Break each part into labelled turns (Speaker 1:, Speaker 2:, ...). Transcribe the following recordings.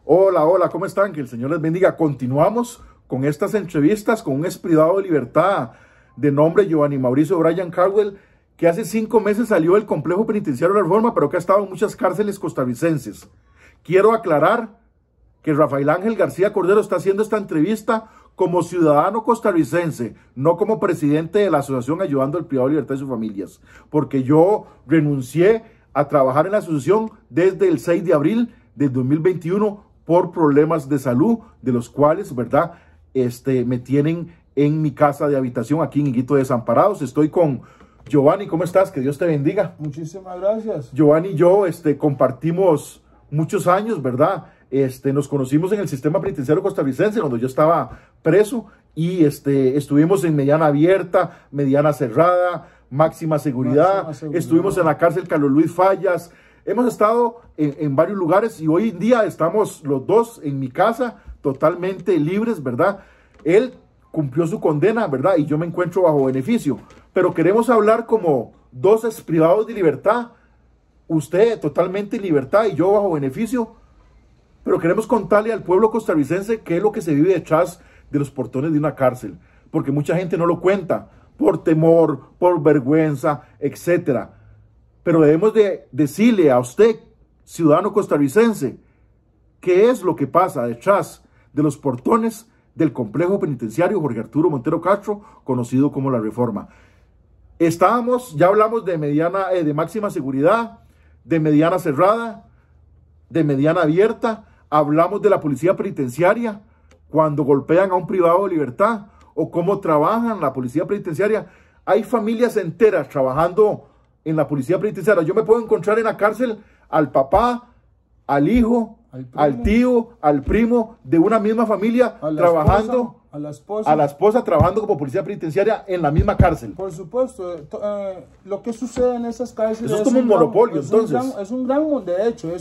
Speaker 1: Hola, hola, ¿cómo están? Que el Señor les bendiga. Continuamos con estas entrevistas con un exprivado de libertad de nombre Giovanni Mauricio Brian Caldwell, que hace 5 meses salió del complejo penitenciario de la Reforma, pero que ha estado en muchas cárceles costarricenses. Quiero aclarar que Rafael Ángel García Cordero está haciendo esta entrevista como ciudadano costarricense, no como presidente de la asociación Ayudando al Privado de Libertad y sus familias, porque yo renuncié a trabajar en la asociación desde el 6 de abril del 2021 por problemas de salud, de los cuales, ¿verdad?, me tienen en mi casa de habitación aquí en Higuito Desamparados. Estoy con Giovanni. ¿Cómo estás? Que Dios te bendiga.
Speaker 2: Muchísimas gracias.
Speaker 1: Giovanni y yo compartimos muchos años, ¿verdad? Nos conocimos en el sistema penitenciario costarricense cuando yo estaba preso y estuvimos en mediana abierta, mediana cerrada, máxima seguridad. Estuvimos en la cárcel Carlos Luis Fallas. Hemos estado en varios lugares y hoy en día estamos los dos en mi casa totalmente libres, ¿verdad? Él cumplió su condena, ¿verdad? Y yo me encuentro bajo beneficio. Pero queremos hablar como dos exprivados de libertad. Usted totalmente en libertad y yo bajo beneficio. Pero queremos contarle al pueblo costarricense qué es lo que se vive detrás de los portones de una cárcel. Porque mucha gente no lo cuenta por temor, por vergüenza, etcétera. Pero debemos de decirle a usted, ciudadano costarricense, qué es lo que pasa detrás de los portones del complejo penitenciario Jorge Arturo Montero Castro, conocido como La Reforma. Ya hablamos de de máxima seguridad, de mediana cerrada, de mediana abierta. Hablamos de la policía penitenciaria cuando golpean a un privado de libertad o cómo trabajan la policía penitenciaria. Hay familias enteras trabajando en la policía penitenciaria. Yo me puedo encontrar en la cárcel al papá, al hijo, al tío, al primo de una misma familia trabajando, a la esposa trabajando como policía penitenciaria en la misma cárcel.
Speaker 2: Por supuesto, lo que sucede en esas cárceles
Speaker 1: eso es como un monopolio, entonces.
Speaker 2: Es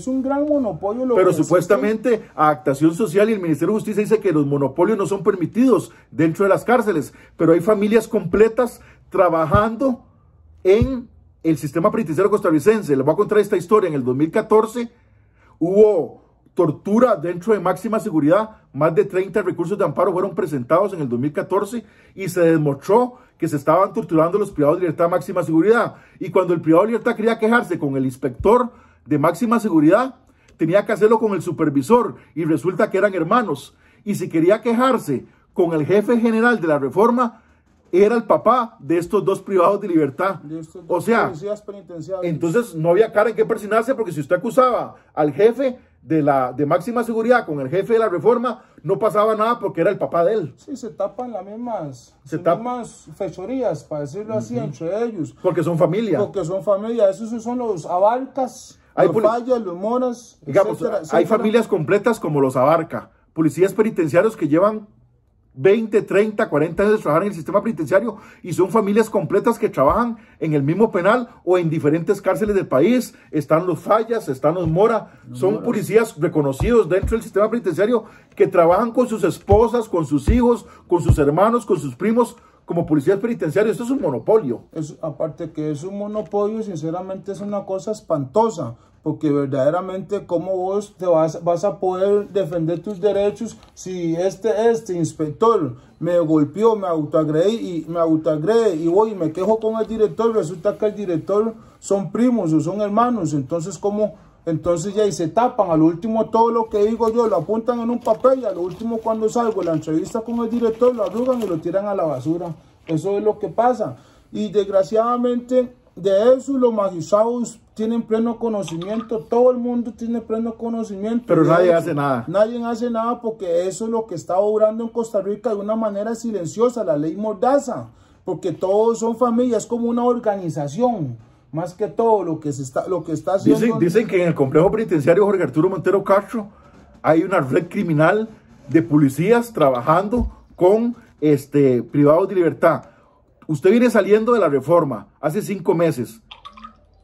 Speaker 2: un gran monopolio.
Speaker 1: Pero supuestamente Actación Social y el Ministerio de Justicia dice que los monopolios no son permitidos dentro de las cárceles, pero hay familias completas trabajando en el sistema penitenciario costarricense. Les voy a contar esta historia. En el 2014 hubo tortura dentro de máxima seguridad. Más de 30 recursos de amparo fueron presentados en el 2014 y se demostró que se estaban torturando los privados de libertad de máxima seguridad. Y cuando el privado de libertad quería quejarse con el inspector de máxima seguridad, tenía que hacerlo con el supervisor y resulta que eran hermanos. Y si quería quejarse con el jefe general de la Reforma, era el papá de estos dos privados de libertad. O sea, entonces no había cara en qué persinarse, porque si usted acusaba al jefe de máxima seguridad con el jefe de la Reforma, no pasaba nada porque era el papá de él.
Speaker 2: Sí, se tapan las mismas fechorías, para decirlo así, entre ellos.
Speaker 1: Porque son familia.
Speaker 2: Porque son familia. Esos son los Abarcas, los Fallas, los Moras,
Speaker 1: digamos, etcétera, etcétera. Hay familias completas como los Abarca, policías penitenciarios que llevan 20, 30, 40 años de trabajar en el sistema penitenciario y son familias completas que trabajan en el mismo penal o en diferentes cárceles del país. Están los Fallas, están los Mora, son policías reconocidos dentro del sistema penitenciario que trabajan con sus esposas, con sus hijos, con sus hermanos, con sus primos, como policías penitenciarios. Esto es un monopolio.
Speaker 2: Aparte que es un monopolio, sinceramente es una cosa espantosa, porque verdaderamente cómo vos te vas a poder defender tus derechos si este inspector me golpeó, me autoagrede y voy y me quejo con el director, resulta que el director son primos o son hermanos, entonces entonces ya y se tapan. A lo último todo lo que digo yo lo apuntan en un papel y a lo último cuando salgo de la entrevista con el director lo arrugan y lo tiran a la basura. Eso es lo que pasa y desgraciadamente de eso los magistrados tienen pleno conocimiento, todo el mundo tiene pleno conocimiento.
Speaker 1: Pero nadie hace nada.
Speaker 2: Nadie hace nada porque eso es lo que está obrando en Costa Rica de una manera silenciosa, la ley Mordaza, porque todos son familias, como una organización. Más que todo lo que está haciendo.
Speaker 1: Dicen que en el complejo penitenciario Jorge Arturo Montero Castro hay una red criminal de policías trabajando con privados de libertad. Usted viene saliendo de la Reforma hace 5 meses.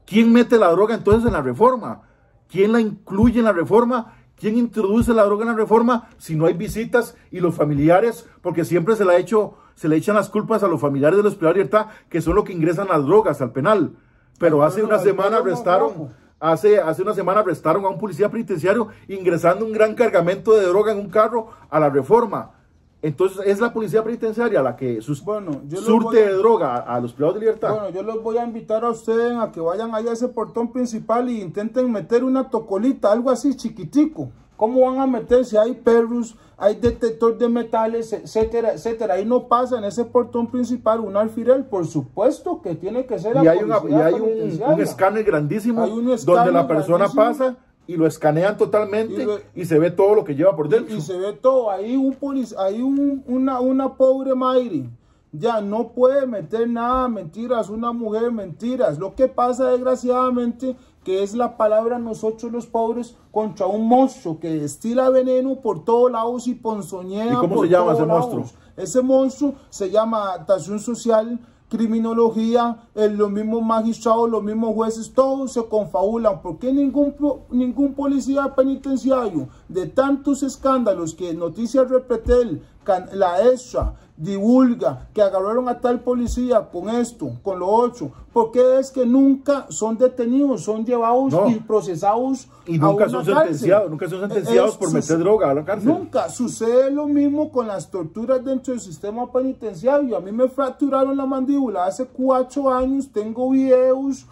Speaker 1: ¿Quién mete la droga entonces en la Reforma? ¿Quién la incluye en la Reforma? ¿Quién introduce la droga en la Reforma si no hay visitas y los familiares? Porque siempre se le echan las culpas a los familiares de los privados de libertad, que son los que ingresan las drogas al penal. Pero hace una semana arrestaron Hace una semana arrestaron a un policía penitenciario ingresando un gran cargamento de droga en un carro a la Reforma. Entonces, es la policía penitenciaria la que surte de droga a los privados de libertad.
Speaker 2: Bueno, yo los voy a invitar a ustedes a que vayan allá a ese portón principal y intenten meter una tocolita, algo así chiquitico. ¿Cómo van a meter si hay perros, hay detector de metales, etcétera, etcétera? Ahí no pasa en ese portón principal un alfiler, por supuesto que tiene que ser
Speaker 1: y hay un escáner grandísimo donde la persona pasa y lo escanean totalmente y se ve todo lo que lleva por dentro.
Speaker 2: Y se ve todo. Ahí una pobre Mayri ya no puede meter nada, mentiras, una mujer, mentiras. Lo que pasa, desgraciadamente, que es la palabra nosotros los pobres contra un monstruo que destila veneno por todos lados y ponzoñea.
Speaker 1: ¿Y cómo se llama ese monstruo?
Speaker 2: Ese monstruo se llama adaptación social, criminología, los mismos magistrados, los mismos jueces, todos se confabulan. ¿Por qué ningún policía penitenciario de tantos escándalos que Noticias Repretel, la Extra, divulga que agarraron a tal policía con esto, con lo otro? ¿Por qué es que nunca son detenidos, son llevados y procesados
Speaker 1: y nunca son sentenciados por meter droga a la cárcel?
Speaker 2: Nunca. Sucede lo mismo con las torturas dentro del sistema penitenciario. A mí me fracturaron la mandíbula hace 4 años, tengo videos,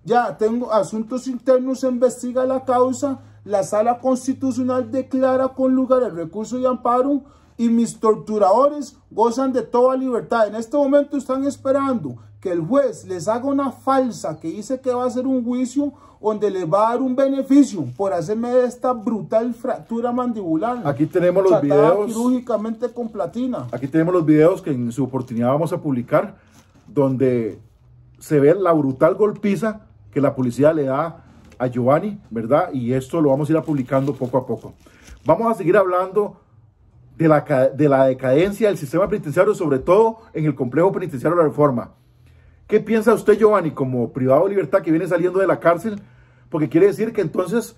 Speaker 2: ya tengo asuntos internos, se investiga la causa, la Sala Constitucional declara con lugar el recurso de amparo y mis torturadores gozan de toda libertad. En este momento están esperando que el juez les haga una falsa que dice que va a hacer un juicio donde les va a dar un beneficio por hacerme esta brutal fractura mandibular.
Speaker 1: Aquí tenemos los videos
Speaker 2: quirúrgicamente con platina.
Speaker 1: Aquí tenemos los videos que en su oportunidad vamos a publicar, donde se ve la brutal golpiza que la policía le da a Giovanni, ¿verdad? Y esto lo vamos a ir publicando poco a poco. Vamos a seguir hablando de la decadencia del sistema penitenciario, sobre todo en el complejo penitenciario de la Reforma. ¿Qué piensa usted, Giovanni, como privado de libertad que viene saliendo de la cárcel? Porque quiere decir que entonces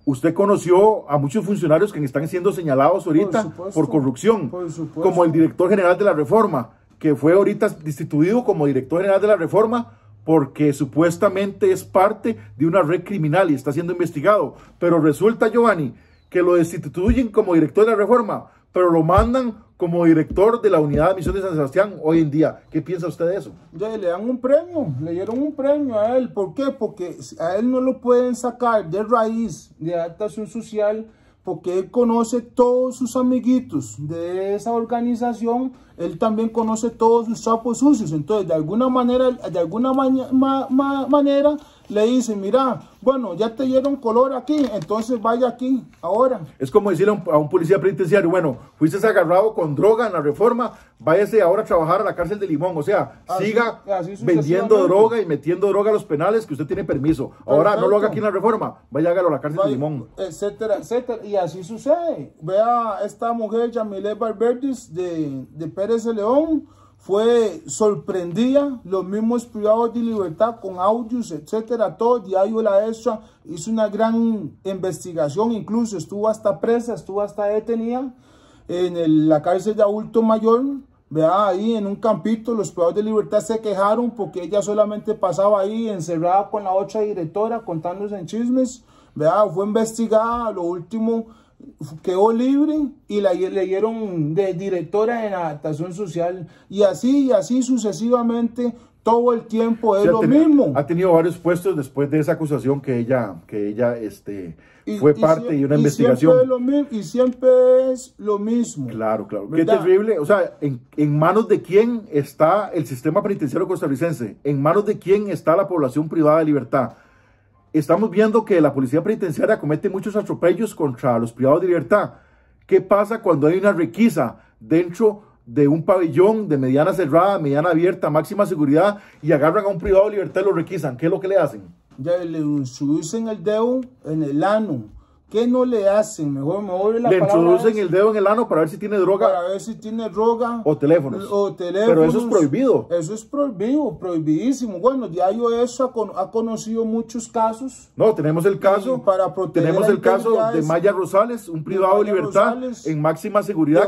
Speaker 1: usted conoció a muchos funcionarios que están siendo señalados ahorita por corrupción, como el director general de la Reforma, que fue ahorita destituido como director general de la Reforma porque supuestamente es parte de una red criminal y está siendo investigado. Pero resulta, Giovanni, que lo destituyen como director de la Reforma, pero lo mandan como director de la unidad de admisión de San Sebastián hoy en día. ¿Qué piensa usted de eso?
Speaker 2: Ya le dan un premio, le dieron un premio a él. ¿Por qué? Porque a él no lo pueden sacar de raíz de adaptación social, porque él conoce todos sus amiguitos de esa organización, él también conoce todos sus sapos sucios. Entonces, de alguna manera le dicen, mira, bueno, ya te dieron color aquí, entonces vaya aquí, ahora.
Speaker 1: Es como decirle a un policía penitenciario, bueno, fuiste agarrado con droga en la Reforma, váyase ahora a trabajar a la cárcel de Limón. O sea, siga vendiendo droga y metiendo droga a los penales que usted tiene permiso. Ahora no lo haga aquí en la Reforma, vaya a hágalo a la cárcel de Limón.
Speaker 2: Etcétera, etcétera. Y así sucede. Vea, esta mujer, Yamile Valverdis, de Pérez de León, fue sorprendida, los mismos privados de libertad con audios, etcétera, todo. Diario La Extra hizo una gran investigación, incluso estuvo hasta presa, estuvo hasta detenida en la cárcel de adulto mayor. Vea, ahí en un campito los privados de libertad se quejaron porque ella solamente pasaba ahí encerrada con la otra directora contándose en chismes. Vea, fue investigada, lo último quedó libre y le dieron de directora en adaptación social, y así sucesivamente. Todo el tiempo es lo mismo.
Speaker 1: Ha tenido varios puestos después de esa acusación que ella fue parte de una investigación.
Speaker 2: Y siempre es lo mismo.
Speaker 1: Claro, claro. ¿Verdad? Qué terrible. O sea, ¿en manos de quién está el sistema penitenciario costarricense? ¿En manos de quién está la población privada de libertad? Estamos viendo que la policía penitenciaria comete muchos atropellos contra los privados de libertad. ¿Qué pasa cuando hay una requisa dentro de un pabellón de mediana cerrada, mediana abierta, máxima seguridad, y agarran a un privado de libertad y lo requisan? ¿Qué es lo que le hacen?
Speaker 2: Ya le introducen el dedo en el ano. ¿Qué no le hacen? Mejor
Speaker 1: le introducen el dedo en el ano para ver si tiene droga.
Speaker 2: Para ver si tiene droga.
Speaker 1: O teléfonos. Pero eso es prohibido.
Speaker 2: Eso es prohibido, prohibidísimo. Bueno, Diario Eso ha conocido muchos casos.
Speaker 1: No, tenemos el caso. Tenemos el caso de Maya Rosales, un privado de libertad en máxima seguridad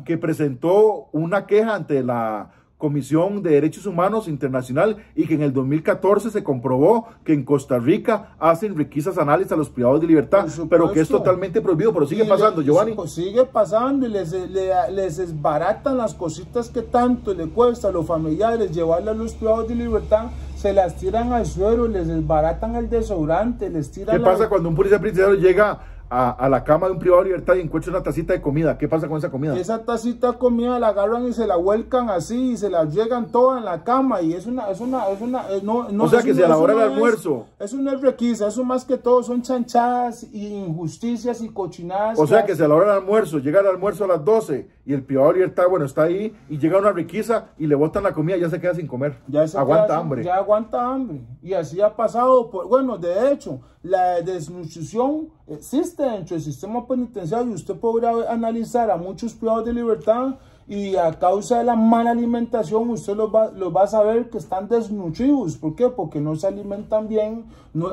Speaker 1: que presentó una queja ante la Comisión de Derechos Humanos Internacional y que en el 2014 se comprobó que en Costa Rica hacen requisas anales a los privados de libertad, pero que es totalmente prohibido, pero sigue pasando, Giovanni.
Speaker 2: Pues sigue pasando y les desbaratan las cositas que tanto le cuesta a los familiares llevarle a los privados de libertad, se las tiran al suelo, les desbaratan el desodorante, les tiran...
Speaker 1: ¿Qué pasa cuando un policía penitenciario llega a la cama de un privado de libertad y encuentra una tacita de comida? ¿Qué pasa con esa comida?
Speaker 2: Esa tacita de comida la agarran y se la vuelcan así y se la llegan toda en la cama y
Speaker 1: o sea que si a la hora del almuerzo...
Speaker 2: Eso no es requisa, eso más que todo son chanchadas y injusticias y cochinadas.
Speaker 1: O sea que si a la hora del almuerzo, llega el almuerzo a las 12 y el privado de libertad, bueno, está ahí y llega una requisa y le botan la comida, ya se queda sin comer. Aguanta hambre.
Speaker 2: Ya aguanta hambre. Y así ha pasado, bueno, de hecho, la desnutrición existe dentro del sistema penitenciario. Usted podrá analizar a muchos privados de libertad y a causa de la mala alimentación usted los va a saber que están desnutridos. ¿Por qué? Porque no se alimentan bien,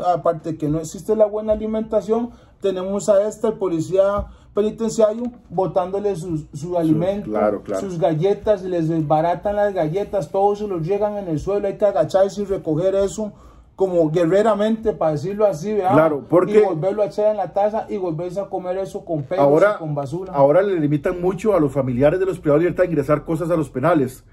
Speaker 2: aparte que no existe la buena alimentación. Tenemos a el policía penitenciario botándole su alimento, sus galletas, les desbaratan las galletas, todos se los llegan en el suelo, hay que agacharse y recoger eso como guerreramente, para decirlo así, ¿verdad?
Speaker 1: Claro, porque...
Speaker 2: Y volverlo a echar en la taza y volverse a comer eso con pelos y con basura.
Speaker 1: Ahora le limitan mucho a los familiares de los privados de libertad a ingresar cosas a los penales.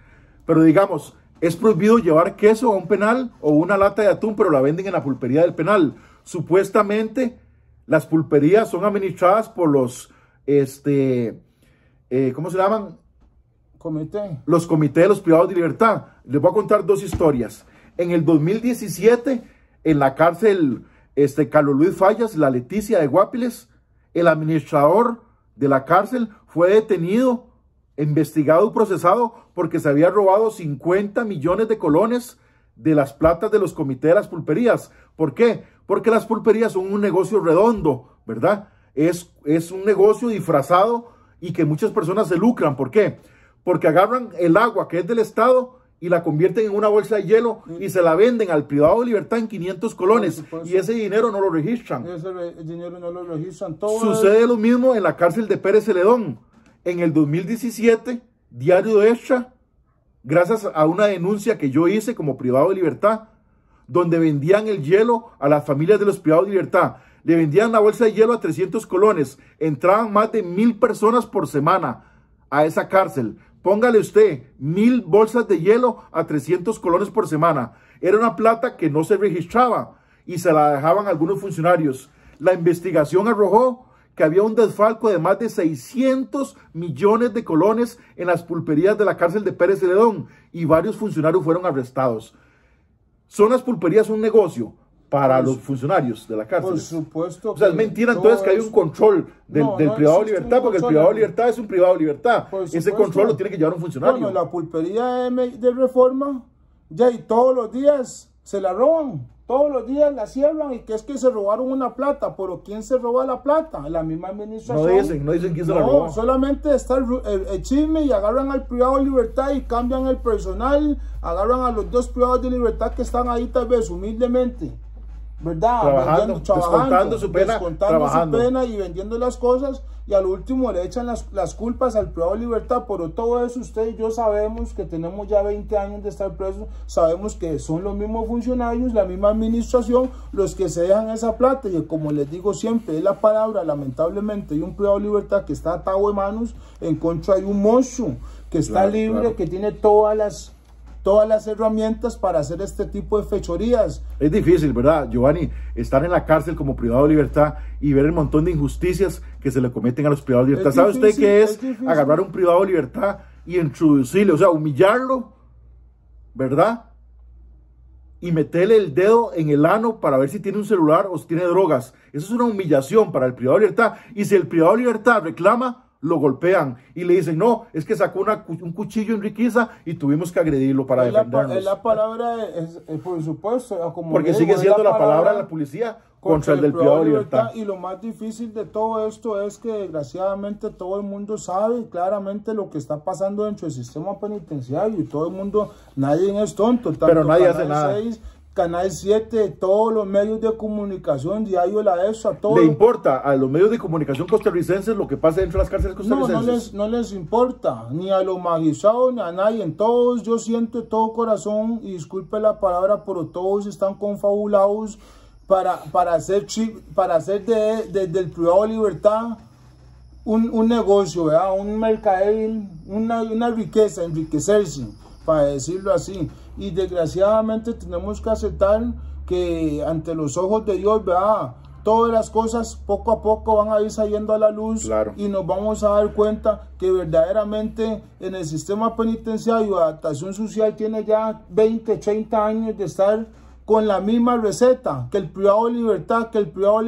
Speaker 1: Pero digamos, es prohibido llevar queso a un penal o una lata de atún, pero la venden en la pulpería del penal. Supuestamente, las pulperías son administradas por los, ¿cómo se llaman? Los comités de los privados de libertad. Les voy a contar dos historias. En el 2017, en la cárcel Carlos Luis Fallas, la Leticia de Guapiles, el administrador de la cárcel fue detenido, investigado y procesado porque se había robado 50 millones de colones de las platas de los comités de las pulperías. ¿Por qué? Porque las pulperías son un negocio redondo, ¿verdad? Es un negocio disfrazado y que muchas personas se lucran. ¿Por qué? Porque agarran el agua que es del Estado y la convierten en una bolsa de hielo y se la venden al privado de libertad en 500 colones y ese dinero no lo registran.
Speaker 2: Ese dinero no lo registran.
Speaker 1: Sucede lo mismo en la cárcel de Pérez Celedón. En el 2017, Diario Extra, gracias a una denuncia que yo hice como privado de libertad, donde vendían el hielo a las familias de los privados de libertad, le vendían la bolsa de hielo a 300 colones, entraban más de 1000 personas por semana a esa cárcel. Póngale usted 1000 bolsas de hielo a 300 colones por semana. Era una plata que no se registraba y se la dejaban algunos funcionarios. La investigación arrojó que había un desfalco de más de 600 millones de colones en las pulperías de la cárcel de Pérez Celedón y varios funcionarios fueron arrestados. ¿Son las pulperías un negocio para los funcionarios de la cárcel?
Speaker 2: Por supuesto.
Speaker 1: O sea, es mentira entonces que hay un control del privado de libertad, porque el privado de libertad es un privado de libertad. Ese control lo tiene que llevar un funcionario.
Speaker 2: Bueno, la pulpería de Reforma, ya y todos los días se la roban. Todos los días la cierran y que es que se robaron una plata. ¿Pero quién se roba la plata? La misma administración.
Speaker 1: No dicen quién se la robó.
Speaker 2: Solamente está el chisme y agarran al privado de libertad y cambian el personal. Agarran a los dos privados de libertad que están ahí tal vez humildemente, ¿verdad?
Speaker 1: Descontando su pena
Speaker 2: y vendiendo las cosas, y al último le echan las culpas al privado de libertad. Pero todo eso usted y yo sabemos, que tenemos ya 20 años de estar presos, sabemos que son los mismos funcionarios, la misma administración, los que se dejan esa plata. Y como les digo siempre, es la palabra, lamentablemente, hay un privado de libertad que está atado de manos, en contra hay un monstruo que está libre, que tiene todas las herramientas para hacer este tipo de fechorías.
Speaker 1: Es difícil, ¿verdad, Giovanni? Estar en la cárcel como privado de libertad y ver el montón de injusticias que se le cometen a los privados de libertad. ¿Sabe usted qué es agarrar a un privado de libertad y introducirle, o sea, humillarlo, ¿verdad? Y meterle el dedo en el ano para ver si tiene un celular o si tiene drogas? Eso es una humillación para el privado de libertad. Y si el privado de libertad reclama, lo golpean y le dicen, no, es que sacó un cuchillo en Riquiza y tuvimos que agredirlo para defendernos.
Speaker 2: Es la palabra, por supuesto, como
Speaker 1: porque sigue siendo la palabra de la policía contra el del privado de libertad.
Speaker 2: Y lo más difícil de todo esto es que desgraciadamente todo el mundo sabe claramente lo que está pasando dentro del sistema penitenciario y todo el mundo, nadie es tonto.
Speaker 1: Pero nadie hace nada.
Speaker 2: Canal 7, todos los medios de comunicación, Diario La Eso, a todos.
Speaker 1: ¿Le importa a los medios de comunicación costarricenses lo que pasa dentro de las cárceles costarricenses?
Speaker 2: No les importa, ni a los magistrados, ni a nadie. Todos, yo siento de todo corazón, y disculpe la palabra, pero todos están confabulados para hacer del privado de libertad un negocio, ¿verdad? Un mercadeo, una riqueza, enriquecerse, para decirlo así. Y desgraciadamente tenemos que aceptar que ante los ojos de Dios, ¿verdad?, todas las cosas poco a poco van a ir saliendo a la luz.
Speaker 1: Claro.
Speaker 2: Y nos vamos a dar cuenta que verdaderamente en el sistema penitenciario de adaptación social tiene ya 20, 30 años de estar con la misma receta que el privado de libertad, ya el privado de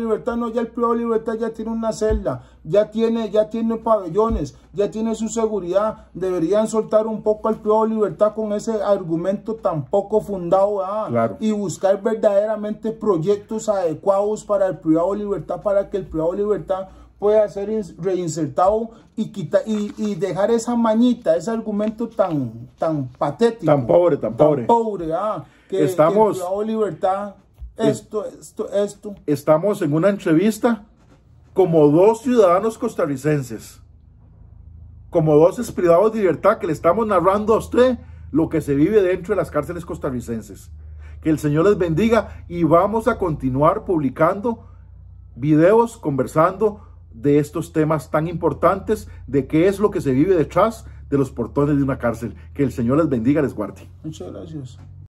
Speaker 2: libertad ya tiene una celda, ya tiene pabellones, ya tiene su seguridad. Deberían soltar un poco al privado de libertad con ese argumento tan poco fundado, ¿verdad?
Speaker 1: Claro.
Speaker 2: Y buscar verdaderamente proyectos adecuados para el privado de libertad, para que el privado de libertad pueda ser reinsertado y dejar esa mañita, ese argumento tan patético,
Speaker 1: tan pobre,
Speaker 2: que
Speaker 1: estamos,
Speaker 2: el privado de libertad, esto.
Speaker 1: Estamos en una entrevista como dos ciudadanos costarricenses, como dos privados de libertad, que le estamos narrando a usted lo que se vive dentro de las cárceles costarricenses. Que el Señor les bendiga, y vamos a continuar publicando videos conversando de estos temas tan importantes, de qué es lo que se vive detrás de los portones de una cárcel. Que el Señor les bendiga, les guarde.
Speaker 2: Muchas gracias.